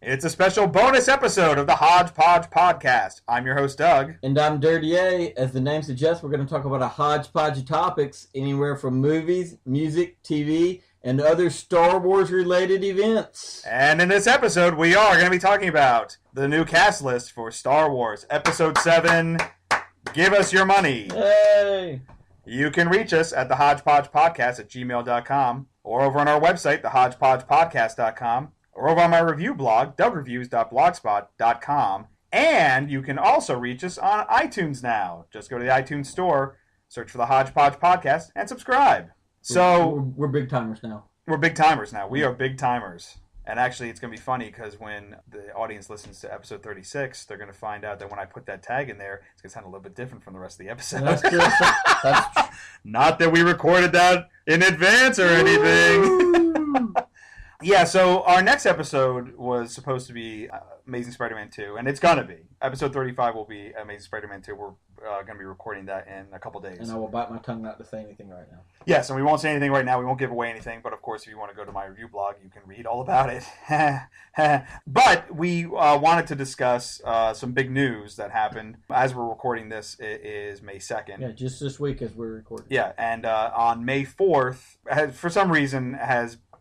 It's a special bonus episode of the Hodgepodge Podcast. I'm your host, Doug. And I'm Dirty A. As the name suggests, we're going to talk about a hodgepodge of topics, anywhere from movies, music, TV, and other Star Wars-related events. And in this episode, we are going to be talking about the new cast list for Star Wars Episode VII, Give Us Your Money. Hey! You can reach us at the Hodgepodge Podcast at gmail.com or over on our website, thehodgepodgepodcast.com. or over on my review blog, dougreviews.blogspot.com. And you can also reach us on iTunes now. Just go to the iTunes store, search for the Hodgepodge Podcast, and subscribe. So We're big timers now. We're big timers now. We are big timers. And actually, it's going to be funny because when the audience listens to episode 36, they're going to find out that when I put that tag in there, it's going to sound a little bit different from the rest of the episode. That's true. That's true. Not that we recorded that in advance or anything. Yeah, so our next episode was supposed to be Amazing Spider-Man 2, and it's going to be. Episode 35 will be Amazing Spider-Man 2. We're going to be recording that in a couple days. And I will bite my tongue not to say anything right now. Yes, and we won't say anything right now. We won't give away anything, but of course, if you want to go to my review blog, you can read all about it. But we wanted to discuss some big news that happened. As we're recording this, it is May 2nd. Yeah, just this week as we're recording. Yeah, and on May 4th, for some reason,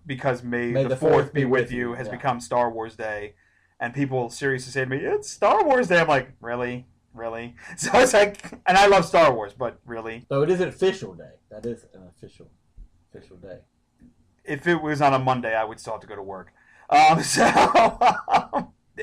because May the 4th be with you has become Star Wars Day. And people seriously say to me, it's Star Wars Day. I'm like, really? Really? So it's like, and I love Star Wars, but really? So it is an official day. That is an official day. If it was on a Monday, I would still have to go to work. So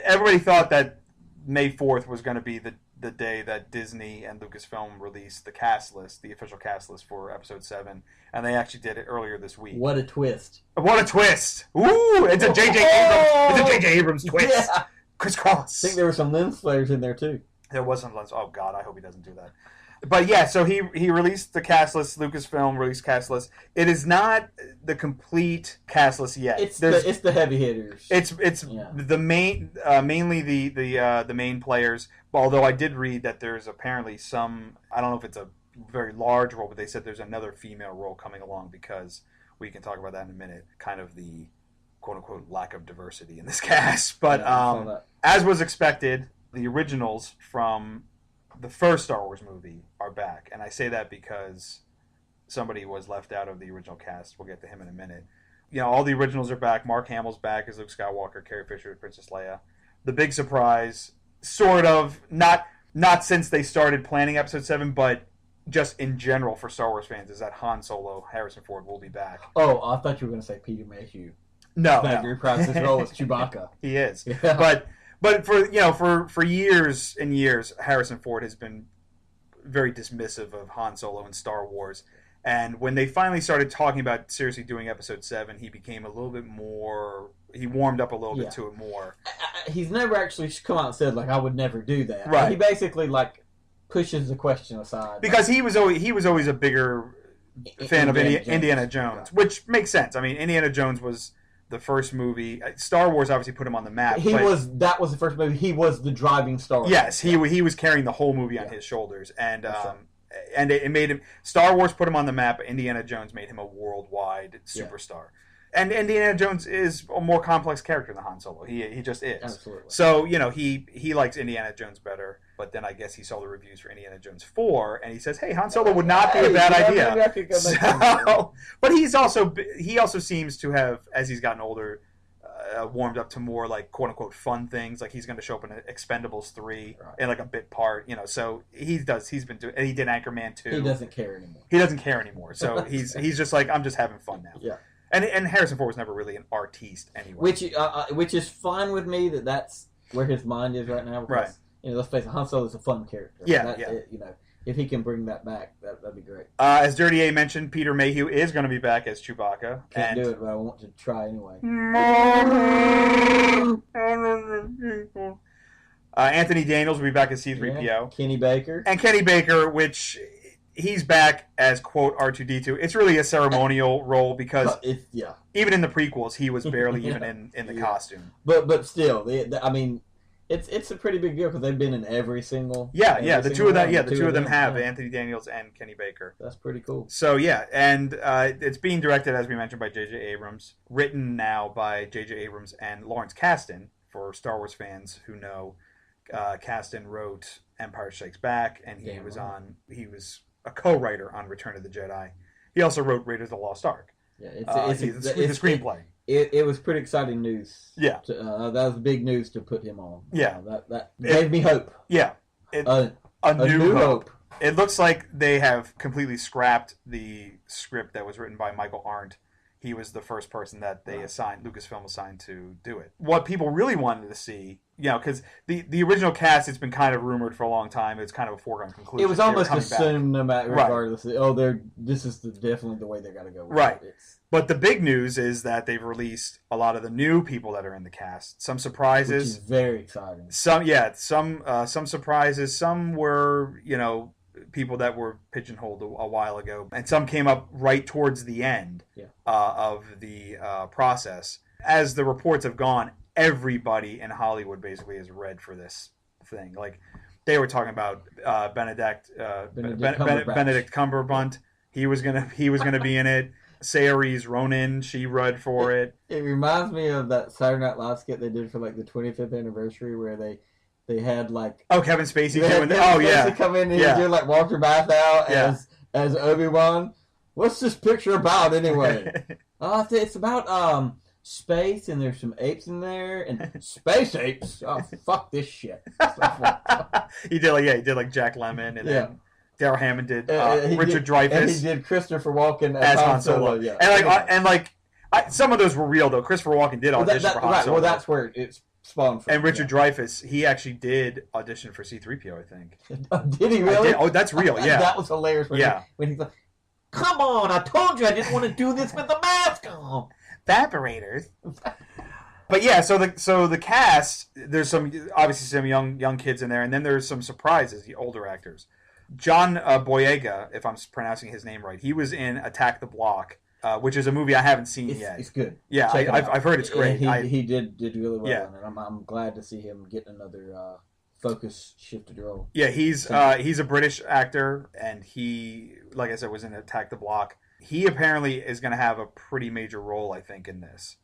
everybody thought that May 4th was going to be the day that Disney and Lucasfilm released the cast list, the official cast list for Episode 7, and they actually did it earlier this week. What a twist! What a twist! Ooh, it's a J.J. Abrams. It's a J.J. Abrams twist. Yeah. Crisscross. I think there were some lens flares in there too. There was some lens. Oh God, I hope he doesn't do that. But yeah, so he released the cast list. Lucasfilm released cast list. It is not the complete cast list yet. It's the heavy hitters. It's the main mainly the main players. Although I did read that there's apparently some, I don't know if it's a very large role, but they said there's another female role coming along because we can talk about that in a minute. Kind of the quote unquote lack of diversity in this cast. But as was expected, the originals from the first Star Wars movie are back. And I say that because somebody was left out of the original cast. We'll get to him in a minute. You know, all the originals are back. Mark Hamill's back as Luke Skywalker. Carrie Fisher as Princess Leia. The big surprise, sort of, not since they started planning Episode 7, but just in general for Star Wars fans, is that Han Solo, Harrison Ford, will be back. Oh, I thought you were going to say Peter Mayhew. No. Reprised his role as Chewbacca. He is. Yeah. But for years and years, Harrison Ford has been very dismissive of Han Solo and Star Wars. And when they finally started talking about seriously doing Episode 7, he became a little bit more. He warmed up a little bit to it more. He's never actually come out and said I would never do that. Right. He basically pushes the question aside because he was always a bigger fan of Indiana Jones, which makes sense. I mean, Indiana Jones was the first movie. Star Wars obviously put him on the map. That was the first movie. He was the driving star. Yes, he was carrying the whole movie on his shoulders, and and it made him. Star Wars put him on the map. Indiana Jones made him a worldwide superstar. And Indiana Jones is a more complex character than Han Solo. He just is. Absolutely. So, he likes Indiana Jones better, but then I guess he saw the reviews for Indiana Jones 4, and he says, hey, Han Solo would not be a bad idea. Maybe I could go but he also seems to have, as he's gotten older, warmed up to more quote-unquote fun things. Like he's going to show up in Expendables 3 in a bit part, so he did Anchorman 2. He doesn't care anymore. He doesn't care anymore. So he's just I'm just having fun now. Yeah. And Harrison Ford was never really an artiste anyway. Which is fine with me that's where his mind is right now. Because, right. Let's face it, Han Solo is a fun character. Yeah, if he can bring that back, that'd be great. As Dirty A mentioned, Peter Mayhew is going to be back as Chewbacca. Can't do it, but I want to try anyway. Anthony Daniels will be back as C-3PO. Yeah, Kenny Baker. And Kenny Baker, which he's back as, quote, R2-D2. It's really a ceremonial role because even in the prequels, he was barely even in the costume. But still, it's a pretty big deal because they've been in every single. The two of them have Anthony Daniels and Kenny Baker. That's pretty cool. So and it's being directed, as we mentioned, by J.J. Abrams, written now by J.J. Abrams and Lawrence Kasdan for for Star Wars fans who know, cast and wrote Empire Strikes Back, and he was a co-writer on Return of the Jedi. He also wrote Raiders of the Lost Ark. Yeah, it's the screenplay. It was pretty exciting news. Yeah, that was big news to put him on. Yeah, that gave me hope. Yeah, a new hope. It looks like they have completely scrapped the script that was written by Michael Arndt. He was the first person that Lucasfilm assigned to do it. What people really wanted to see, because the original cast, it's been kind of rumored for a long time. It's kind of a foregone conclusion. It was almost assumed, no matter regardless. This is definitely the way they got to go. Right. But the big news is that they've released a lot of the new people that are in the cast. Some surprises, which is very exciting. Some surprises. Some were, people that were pigeonholed a while ago, and some came up right towards the end of the process. As the reports have gone, everybody in Hollywood basically is red for this thing. Like, they were talking about Benedict Cumberbatch. He was gonna be in it. Saoirse Ronan, she read for it. It reminds me of that Saturday Night Live skit they did for like the 25th anniversary where they had like Kevin Spacey doing come in and do like Walter Matthau as Obi-Wan. What's this picture about anyway? It's about space, and there's some apes in there, and space apes. Oh, fuck this shit. He did like Jack Lemmon, and then Darryl Hammond did Richard Dreyfuss, and he did Christopher Walken as Han Solo. Yeah, some of those were real though. Christopher Walken did audition for Han Solo. Well, that's where it's spawned from. And Richard Dreyfuss, he actually did audition for C-3PO, I think. Did he really? Oh, that's real. Yeah, that was hilarious. When he's like, "Come on, I told you I didn't want to do this with the mask on." Evaporators. But yeah, so the cast, there's obviously some young kids in there, and then there's some surprises, the older actors. John Boyega, if I'm pronouncing his name right, he was in Attack the Block, which is a movie I haven't seen yet. It's good. Yeah, I've heard it's great. He did really well in it. I'm glad to see him get another focus shifted role. Yeah, he's a British actor, and he, like I said, was in Attack the Block. He apparently is going to have a pretty major role, I think, in this.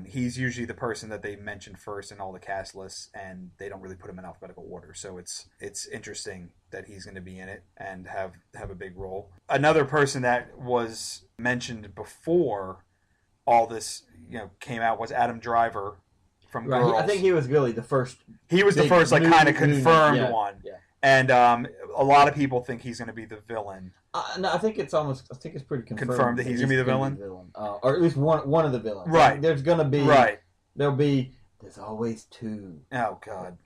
He's usually the person that they mention first in all the cast lists, and they don't really put him in alphabetical order. So it's interesting that he's going to be in it and have a big role. Another person that was mentioned before all this came out was Adam Driver from Girls. I think he was really the first. He was the first kind of confirmed one. Yeah. And a lot of people think he's going to be the villain. No, I think it's pretty confirmed that he's going to be the villain, or at least one of the villains. Right. There's going to be. Right. There's always two. Oh God.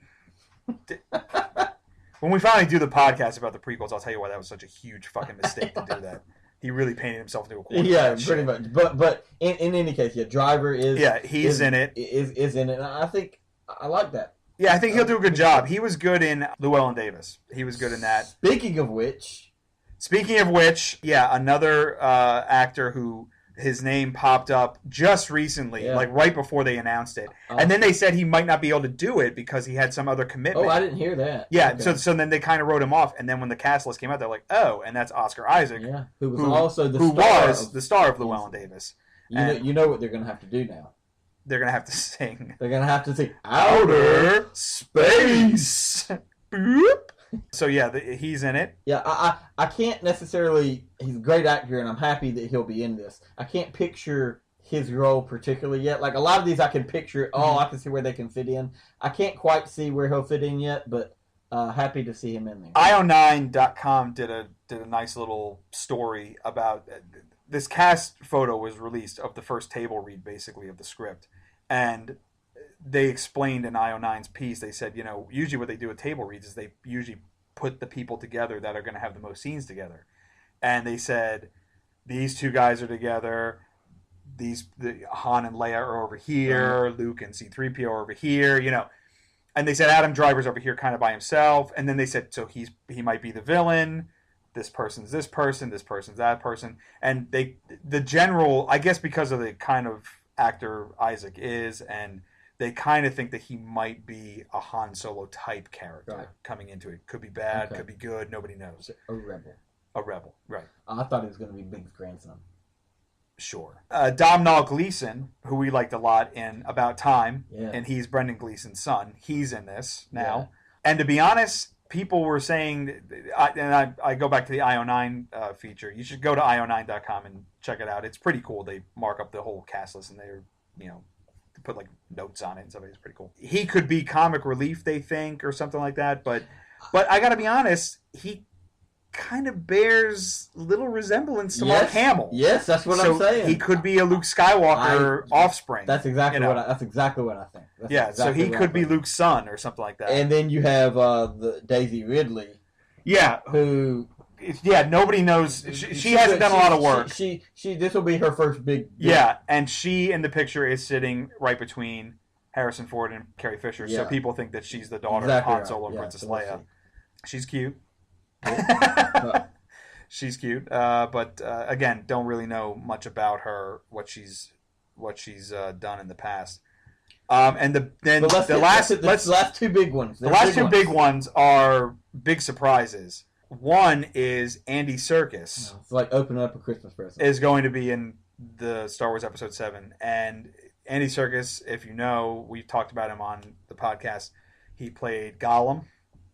When we finally do the podcast about the prequels, I'll tell you why that was such a huge fucking mistake to do that. He really painted himself into a corner. Yeah, pretty much. But in any case, Driver is. Yeah, he's in it. Is in it. And I think I like that. Yeah, I think he'll do a good job. He was good in Llewellyn Davis. He was good in that. Speaking of which, another actor who his name popped up just recently, like right before they announced it. And then they said he might not be able to do it because he had some other commitment. Oh, I didn't hear that. Yeah, okay. So then they kind of wrote him off. And then when the cast list came out, they're like, oh, and that's Oscar Isaac. Yeah, who was the star of Llewellyn Davis. You know what they're going to have to do now. They're going to have to sing. They're going to have to sing Outer Space. Boop. So yeah, he's in it. Yeah, I can't necessarily. He's a great actor, and I'm happy that he'll be in this. I can't picture his role particularly yet. Like a lot of these, I can picture. I can see where they can fit in. I can't quite see where he'll fit in yet, but happy to see him in there. IO9.com did a nice little story about this cast photo was released of the first table read, basically of the script, and they explained in IO9's piece, they said, usually what they do with table reads is they usually put the people together that are going to have the most scenes together. And they said, these two guys are together, the Han and Leia are over here, Luke and C-3PO are over here, And they said Adam Driver's over here kind of by himself. And then they said, so he might be the villain, this person's this person, this person's that person. And the general, I guess because of the kind of actor Isaac is, and they kind of think that he might be a Han Solo type character coming into it. Could be bad, could be good, nobody knows. A rebel. A rebel, right. I thought he was going to be Big's grandson. Sure. Domhnall Gleeson, who we liked a lot in About Time, Yeah. and he's Brendan Gleeson's son. He's in this now. Yeah. And to be honest, people were saying, and I go back to the IO9 feature. You should go to io9.com and check it out. It's pretty cool. They mark up the whole cast list and they're, put like notes on it and stuff. It's pretty cool. He could be comic relief, they think, or something like that. But I got to be honest, he kind of bears little resemblance to Mark Hamill. Yes, that's what I'm saying. He could be a Luke Skywalker offspring. That's exactly what I think. So he could be Luke's son or something like that. And then you have the Daisy Ridley. Yeah, who nobody knows. She hasn't done a lot of work. She this will be her first big. Yeah, and she in the picture is sitting right between Harrison Ford and Carrie Fisher. Yeah. So people think that she's the daughter of Han Solo and Princess Leia. She's cute. She's cute, but again, don't really know much about her, what she's done in the past. And the last two big ones. The last two big ones are big surprises. One is Andy Serkis. It's like opening up a Christmas present. Is going to be in the Star Wars Episode VII, and Andy Serkis, if you know, we've talked about him on the podcast. He played Gollum.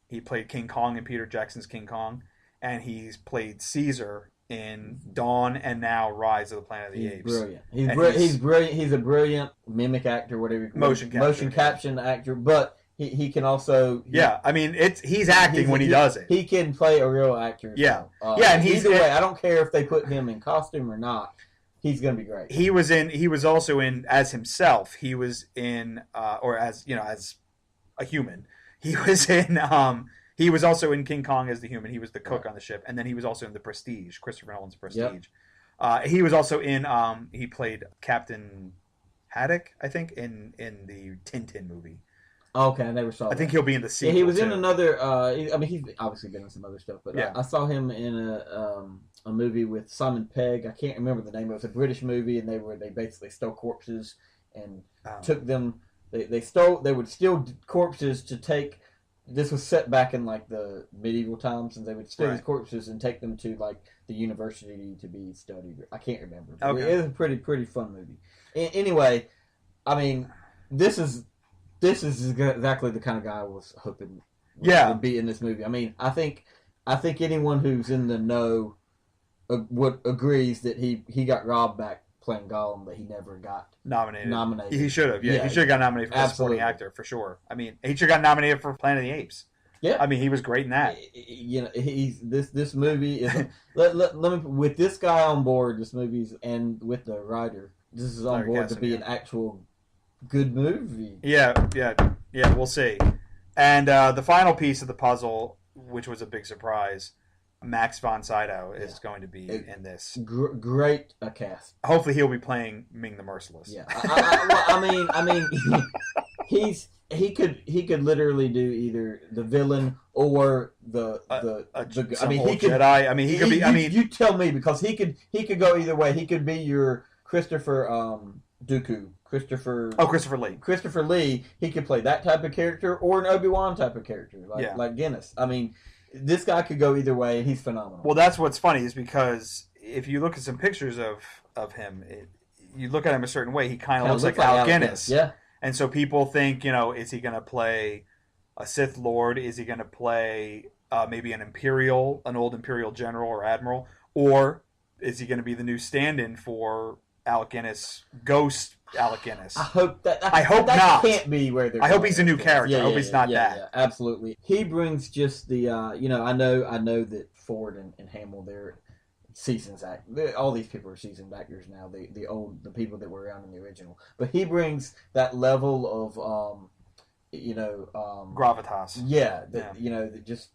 He played King Kong in Peter Jackson's King Kong, and he's played Caesar in Dawn and now Rise of the Planet of the Apes. Brilliant. He's brilliant. He's a brilliant mimic actor, whatever you call it. Motion caption actor, but he can also. He's acting when he does it. He can play a real actor. Yeah, and either way, I don't care if they put him in costume or not. He's going to be great. He was also in as himself. He was in as a human. He was in. He was also in King Kong as the human. He was the cook on the ship, and then he was also in The Prestige, Christopher Nolan's Prestige. Yep. He was also in. He played Captain Haddock, I think, in the Tintin movie. Okay, I never saw that. I think he'll be in the sequel. Yeah, he was in another. He's obviously been in some other stuff, but I saw him in a movie with Simon Pegg. I can't remember the name. It was a British movie, and they basically stole corpses and took them. They would steal corpses to take. This was set back in like the medieval times, and they would steal these corpses and take them to like the university to be studied. I can't remember. Okay. It was a pretty fun movie. Anyway, this is exactly the kind of guy I was hoping would be in this movie. I think anyone who's in the know would agrees that he got robbed back playing Gollum, but he never got nominated. He should have. Yeah, he should have got nominated for supporting actor for sure. He should have got nominated for Planet of the Apes. Yeah, he was great in that. He's this movie is let me with this guy on board. This movie's and with the writer, this is on board to be an actual good movie. Yeah. We'll see. And the final piece of the puzzle, which was a big surprise. Max von Sydow is going to be in this. Great cast. Hopefully, he'll be playing Ming the Merciless. Yeah, he could literally do either the villain or the he could Jedi. He could be. You tell me because he could go either way. He could be your Christopher Dooku. Christopher Lee. Christopher Lee. He could play that type of character or an Obi-Wan type of character, like Guinness. This guy could go either way, and he's phenomenal. Well, that's what's funny is because if you look at some pictures of him, you look at him a certain way, he kind of looks like Alec Guinness. Yeah. And so people think, is he going to play a Sith Lord? Is he going to play maybe an old Imperial general or admiral? Or is he going to be the new stand-in for Alec Guinness, Ghost Alec Guinness? I hope not. That can't be where they're. I hope he's a new character. I hope he's not that. Yeah, absolutely. He brings just the. I know that Ford and Hamill, they're seasoned actors. All these people are seasoned actors now. The people that were around in the original. But he brings that level of, gravitas. Yeah. Just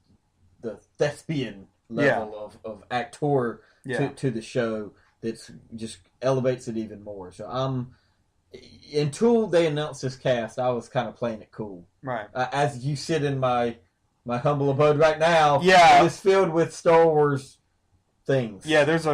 the thespian level of actor to the show. That's just elevates it even more. So until they announced this cast, I was kind of playing it cool. Right. As you sit in my humble abode right now, it's filled with Star Wars things. Yeah, there's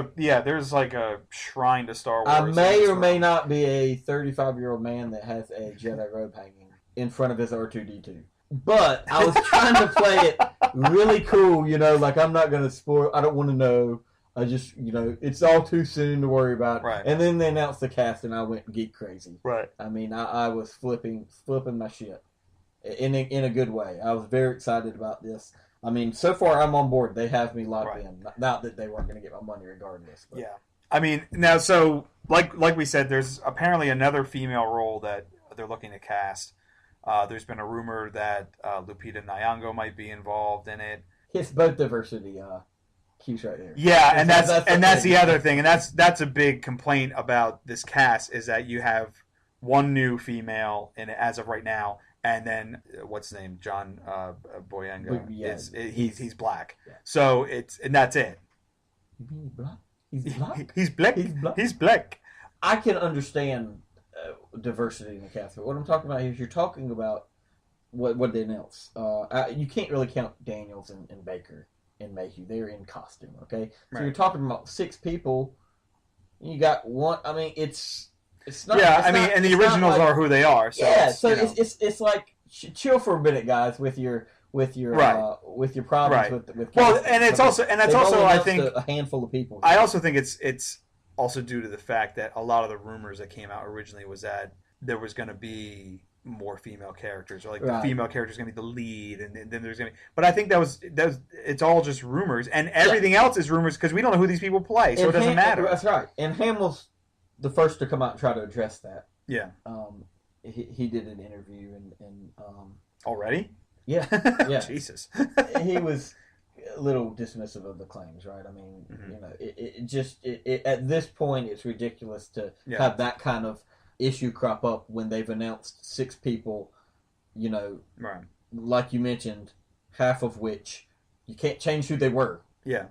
like a shrine to Star Wars. I may or may not be a 35-year-old man that has a Jedi robe hanging in front of his R2-D2. But I was trying to play it really cool, like I'm not going to spoil. I don't want to know. I just, it's all too soon to worry about. Right. And then they announced the cast, and I went geek crazy. Right. I mean, I was flipping my shit in a good way. I was very excited about this. I mean, so far I'm on board. They have me locked in. Not that they weren't going to get my money regardless. But. Yeah. I mean, now, so like we said, there's apparently another female role that they're looking to cast. There's been a rumor that Lupita Nyong'o might be involved in it. It's both diversity cues right there. Yeah, and that's the other thing, and that's a big complaint about this cast is that you have one new female in it as of right now, and then what's his name, John Boyega. Yeah, he's black, yeah. So and that's it. You mean black? He's black. He's black. He's black. I can understand diversity in the cast, but what I'm talking about here is you're talking about what they announce. You can't really count Daniels and Baker and Mayhew. They're in costume, okay? So you're talking about 6 people. You got one. I mean, it's not. Yeah, and the originals are who they are. So yeah, so it's like chill for a minute, guys, with your problems with well, and it's also I think a handful of people. I also think it's also due to the fact that a lot of the rumors that came out originally was that there was going to be more female characters, or like the female character is going to be the lead, and then there's going to be. But I think that was it's all just rumors, and everything else is rumors because we don't know who these people play, so it doesn't matter. That's right. And Hamill's the first to come out and try to address that. Yeah. He did an interview and already. Yeah. Yeah. Jesus. He was a little dismissive of the claims, right? I mean, it at this point it's ridiculous to have that kind of issue crop up when they've announced 6 people, right. Like you mentioned, half of which you can't change who they were. Yeah.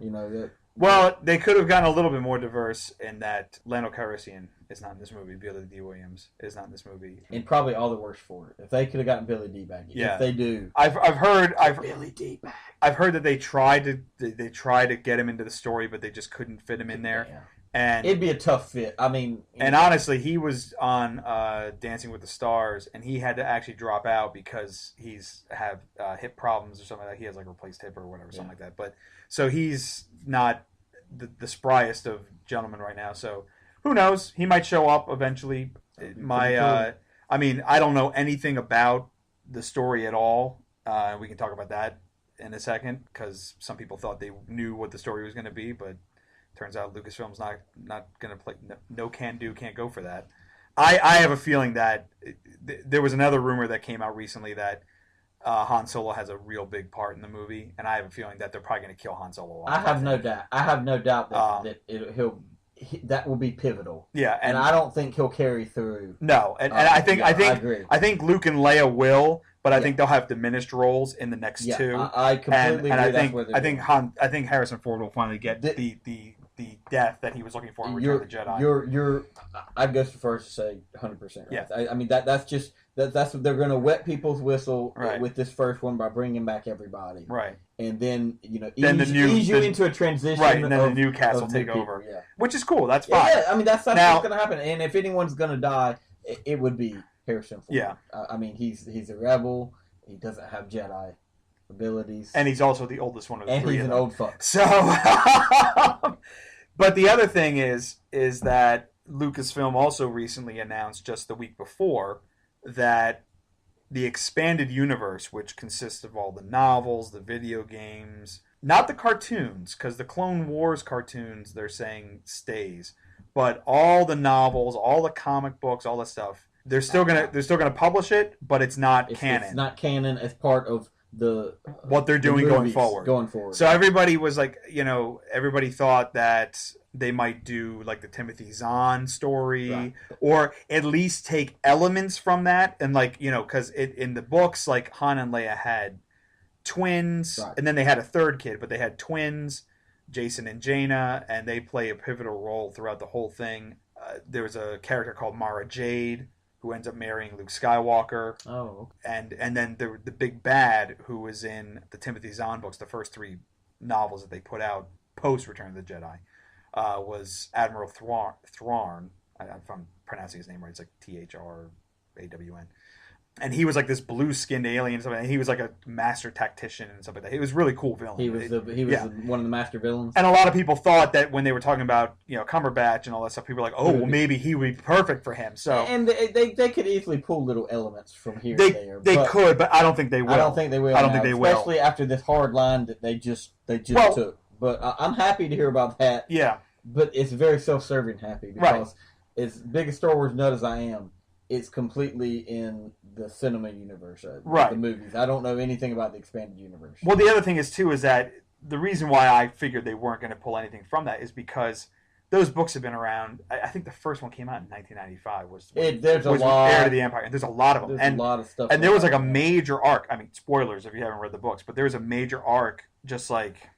Well, they could have gotten a little bit more diverse in that Lando Calrissian is not in this movie. Billy D. Williams is not in this movie. And probably all the worse for it. If they could have gotten Billy D. back. Yeah. If they do. I've heard Billy D. back. I've heard that they tried to get him into the story, but they just couldn't fit him in there. Yeah. And it'd be a tough fit. I mean, and honestly, he was on Dancing with the Stars, and he had to actually drop out because he's have hip problems or something like that. He has like replaced hip or whatever, something like that. But so he's not the spryest of gentlemen right now. So who knows? He might show up eventually. I don't know anything about the story at all. We can talk about that in a second because some people thought they knew what the story was going to be, but turns out Lucasfilm's not going to play. No can do, can't go for that. I have a feeling that there was another rumor that came out recently that Han Solo has a real big part in the movie, and I have a feeling that they're probably going to kill Han Solo off. I have no doubt that that will be pivotal. Yeah, and I don't think he'll carry through. No, and I agree. I think Luke and Leia will, but I think they'll have diminished roles in the next 2. I completely agree. I think Harrison Ford will finally get the death that he was looking for in Return of the Jedi. I'd go so far as to say 100%. Right? Yeah. I mean that's what they're going to wet people's whistle with this first one by bringing back everybody. Right. And then ease you into a transition. Right. And then the new cast will take over. Yeah. Which is cool. That's fine. Yeah. I mean that's what's going to happen. And if anyone's going to die, it would be Harrison Ford. Yeah. I mean he's a rebel. He doesn't have Jedi abilities. And he's also the oldest one of the and 3. And he's an old fuck. So, but the other thing is that Lucasfilm also recently announced just the week before that the expanded universe, which consists of all the novels, the video games, not the cartoons, because the Clone Wars cartoons they're saying stays, but all the novels, all the comic books, all the stuff, they're still gonna publish it, but it's not canon. It's not canon as part of what they're doing going forward. So everybody was like, everybody thought that they might do like the Timothy Zahn story, or at least take elements from that, and because in the books, like Han and Leia had twins, and then they had a third kid, but they had twins, Jason and Jaina, and they play a pivotal role throughout the whole thing. There was a character called Mara Jade who ends up marrying Luke Skywalker. Oh. And then the big bad who was in the Timothy Zahn books, the first 3 novels that they put out post Return of the Jedi, was Admiral Thrawn. If I'm pronouncing his name right, it's like Thrawn. And he was like this blue-skinned alien and stuff. And he was like a master tactician and stuff like that. It was a really cool villain. He was one of the master villains. And a lot of people thought that when they were talking about Cumberbatch and all that stuff, people were like, "Oh, well, maybe he would be perfect for him." So and they could easily pull little elements from here and there. They could, but I don't think they will. I don't think they will. Especially after this hard line that they just took. But I'm happy to hear about that. Yeah. But it's very self-serving happy because as big a Star Wars nut as I am, it's completely in the cinema universe, the movies. I don't know anything about the expanded universe. Well, the other thing is that the reason why I figured they weren't going to pull anything from that is because those books have been around. I think the first one came out in 1995. There's a lot. Heir to the Empire. There's a lot of them. There's a lot of stuff. And there was like a major arc. I mean, spoilers if you haven't read the books, but there was a major arc just like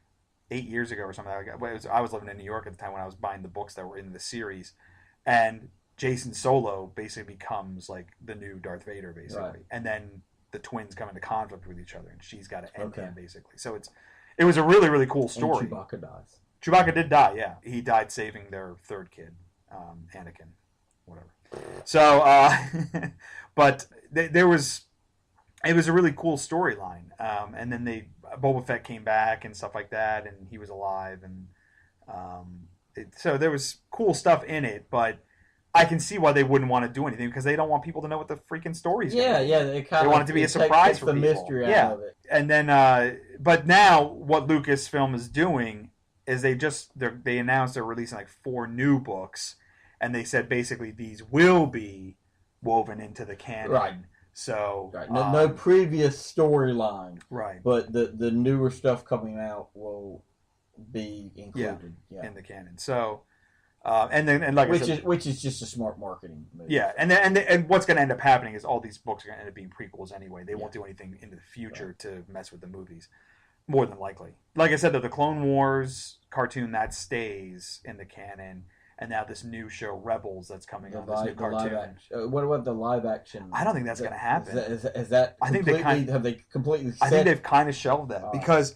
8 years ago or something like that. I was living in New York at the time when I was buying the books that were in the series, and Jason Solo basically becomes like the new Darth Vader, basically, and then the twins come into conflict with each other, and she's got to end him, basically. So it was a really, really cool story. And Chewbacca dies. Chewbacca did die, yeah. He died saving their third kid, Anakin, whatever. So, but it was a really cool storyline, and then Boba Fett came back and stuff like that, and he was alive, and so there was cool stuff in it, but I can see why they wouldn't want to do anything because they don't want people to know what the freaking story's going to be. Yeah, they want it to be a surprise for people. The mystery out of it. And then, but now what Lucasfilm is doing is they announced they're releasing like 4 new books, and they said basically these will be woven into the canon. Right. So no previous storyline. Right. But the newer stuff coming out will be included. Yeah. In the canon. So. And like which is just a smart marketing move. Yeah, and what's going to end up happening is all these books are going to end up being prequels anyway. They won't do anything in the future to mess with the movies, more than likely. Like I said, the Clone Wars cartoon that stays in the canon, and now this new show Rebels that's coming on, this new cartoon. What about the live action? I don't think that's going to happen. Is that I think have they completely? I think they've kind of shelved that because.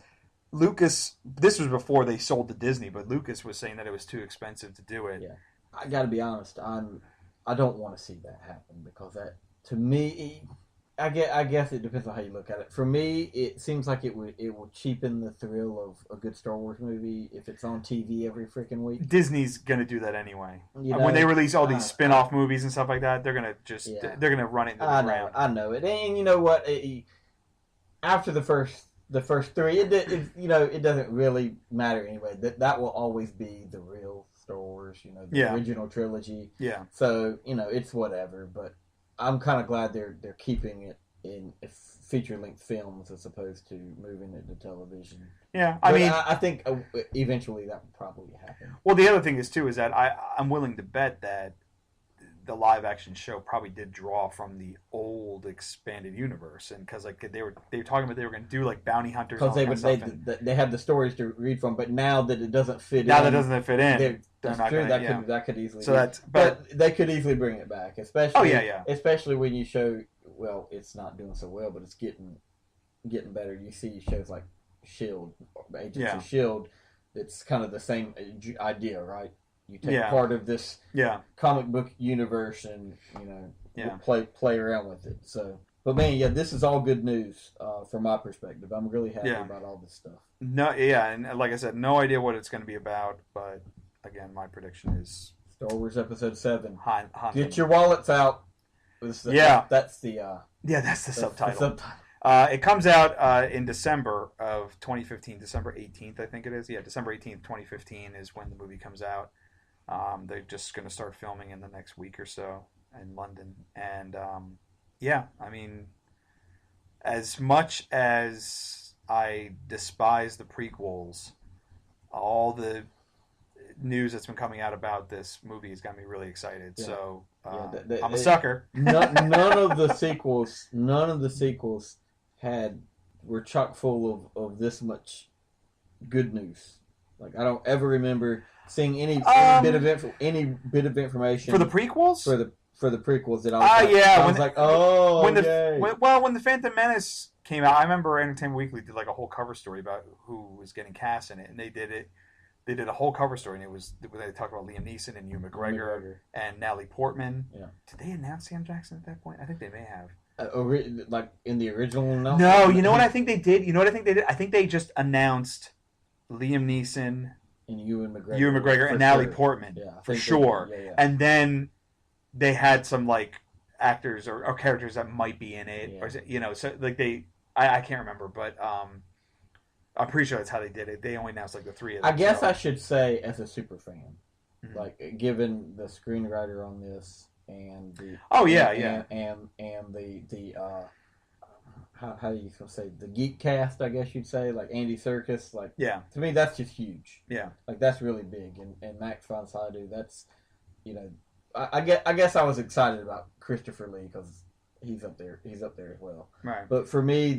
Lucas, this was before they sold to Disney, but Lucas was saying that it was too expensive to do it. Yeah, I got to be honest. I don't want to see that happen because that, to me, I guess it depends on how you look at it. For me, it seems like it will cheapen the thrill of a good Star Wars movie if it's on TV every freaking week. Disney's gonna do that anyway. When they release all these spin-off movies and stuff like that, they're gonna they're gonna run it into the ground. I know it, and you know what? After the first 3, it doesn't really matter anyway. That will always be the real Star Wars, the original trilogy. Yeah. So it's whatever. But I'm kind of glad they're keeping it in feature-length films as opposed to moving it to television. Yeah, I think eventually that will probably happen. Well, the other thing is too is that I'm willing to bet that the live action show probably did draw from the old expanded universe, and because like they were talking about they were going to do like bounty hunters because they have the stories to read from, but now that it doesn't fit that doesn't fit in, that's true. That could easily but they could easily bring it back, especially especially when you show it's not doing so well, but it's getting better. You see shows like Shield, Agents of Shield. It's kind of the same idea, right? You take part of this comic book universe and play around with it. So, but man, this is all good news from my perspective. I'm really happy about all this stuff. And like I said, no idea what it's going to be about, but again, my prediction is Star Wars Episode VII. Get your wallets out. That's the subtitle. It comes out in December of 2015, December 18th, I think it is. Yeah, December 18th, 2015 is when the movie comes out. They're just going to start filming in the next week or so in London. And, I mean, as much as I despise the prequels, all the news that's been coming out about this movie has got me really excited. Yeah. So, I'm a sucker. None of the sequels were chock full of this much good news. Like, I don't ever remember seeing any bit of information for the prequels. For the prequels that I was when the Phantom Menace came out, I remember Entertainment Weekly did like a whole cover story about who was getting cast in it, and they did a whole cover story, and they talked about Liam Neeson and Ewan McGregor and Natalie Portman. Yeah. Did they announce Sam Jackson at that point? I think they may have. Like in the original? No, you know what I think they did? I think they just announced Liam Neeson, and Ewan McGregor and Natalie Portman for sure. And then they had some like actors or characters that might be in it, or so like I can't remember, but I'm pretty sure that's how they did it. They only announced like the three of them. I guess I should say, as a super fan, like given the screenwriter on this and the and the how do you say the geek cast? I guess you'd say, like Andy Serkis. Like to me, that's just huge. Yeah, like that's really big. And Max von Sydow, that's I guess I was excited about Christopher Lee because he's up there as well. Right. But for me,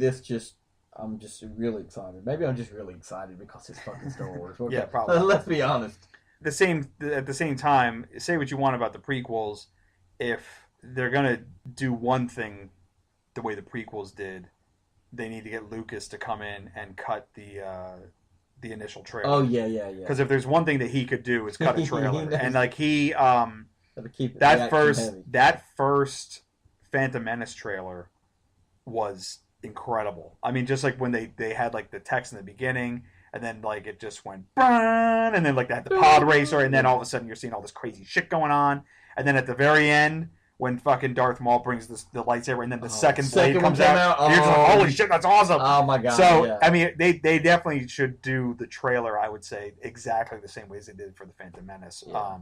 I'm just really excited. Maybe I'm just really excited because it's fucking Star Wars. Okay. Yeah, probably. Let's be honest. At the same time, say what you want about the prequels, if they're gonna do one thing the way the prequels did, they need to get Lucas to come in and cut the initial trailer. Oh yeah. Because if there's one thing that he could do is cut a trailer, and like he keep it that first Phantom Menace trailer was incredible. I mean, just like when they had like the text in the beginning, and then like it just went burn, and then like they had the pod racer, and then all of a sudden you're seeing all this crazy shit going on, and then at the very end when fucking Darth Maul brings the lightsaber, and then the second blade comes out, you're just like, holy shit, that's awesome! Oh my god! So I mean, they definitely should do the trailer, I would say, exactly the same way as they did for the Phantom Menace. Yeah.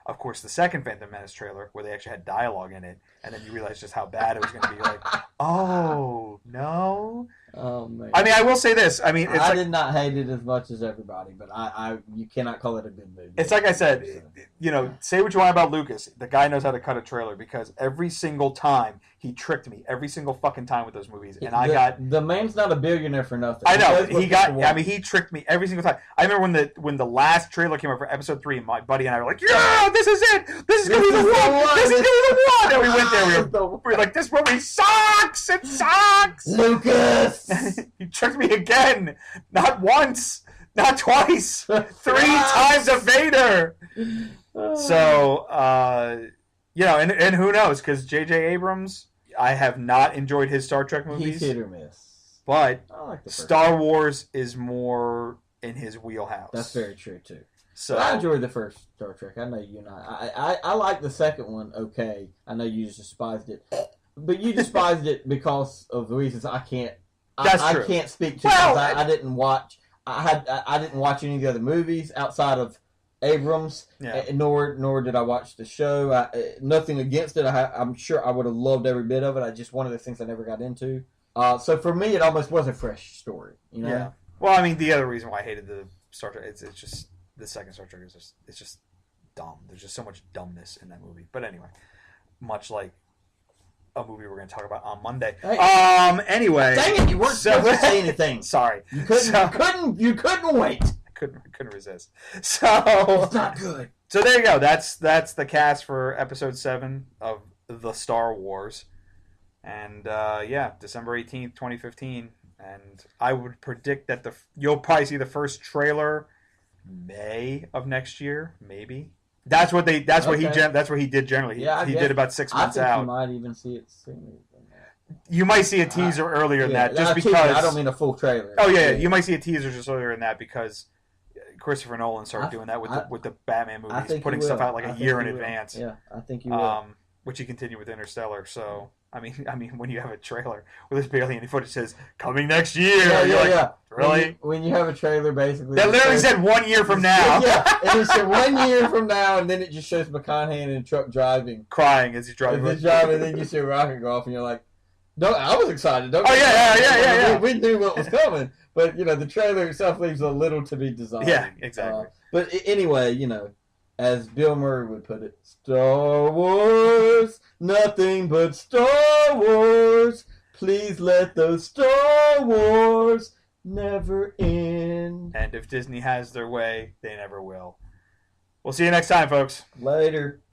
Of course, the second Phantom Menace trailer, where they actually had dialogue in it, and then you realize just how bad it was going to be. Like, oh no! Oh man! I mean, I will say this. I mean, I did not hate it as much as everybody, but you cannot call it a good movie. It's like I said, say what you want about Lucas. The guy knows how to cut a trailer because every single time he tricked me, every single fucking time with those movies, and the man's not a billionaire for nothing. I know he tricked me every single time. I remember when the last trailer came out for Episode 3, my buddy and I were like, yeah, this is it. This is gonna be the one. This is gonna be the one. And we went there. We were like, this movie sucks. It sucks. Lucas. You tricked me again. Not once. Not twice. 3 times a Vader. So, and who knows? Because J.J. Abrams, I have not enjoyed his Star Trek movies. He's hit or miss. But like Star Wars is more in his wheelhouse. That's very true, too. So I enjoyed the first Star Trek. I know you not. I like the second one. Okay, I know you just despised it, but you despised it because of the reasons I can't. I can't speak to because I didn't watch. I didn't watch any of the other movies outside of Abrams. Yeah. Nor did I watch the show. Nothing against it. I'm sure I would have loved every bit of it. I just one of the things I never got into. So for me, it almost was a fresh story. Yeah. Well, I mean, the other reason why I hated the Star Trek, it's just. The second Star Trek is just dumb. There's just so much dumbness in that movie. But anyway, much like a movie we're going to talk about on Monday. Hey, anyway, dang it! You weren't supposed to say anything. Sorry, you couldn't wait. I couldn't resist. So it's not good. So there you go. That's the cast for Episode 7 of the Star Wars, and December 18th, 2015. And I would predict that you'll probably see the first trailer May of next year, maybe. That's what he did generally. He did about 6 months out. You might even see it sooner than that. You might see a teaser earlier than that, just because. I don't mean a full trailer. Oh yeah, you might see a teaser just earlier than that because Christopher Nolan started doing that with the Batman movies, putting stuff out like a year in advance. Yeah, I think you will. Which he continued with Interstellar. So I mean, when you have a trailer with this barely any footage says coming next year, yeah. Really? When you have a trailer, basically that literally said 1 year from now. Yeah, and it said 1 year from now, and then it just shows McConaughey in a truck driving, crying as he's driving. And then you see a rocket go off, and you're like, "No, I was excited." Yeah. We knew what was coming, but the trailer itself leaves a little to be desired. Yeah, exactly. But anyway, as Bill Murray would put it, Star Wars, nothing but Star Wars. Please let those Star Wars never end. And if Disney has their way, they never will. We'll see you next time, folks. Later.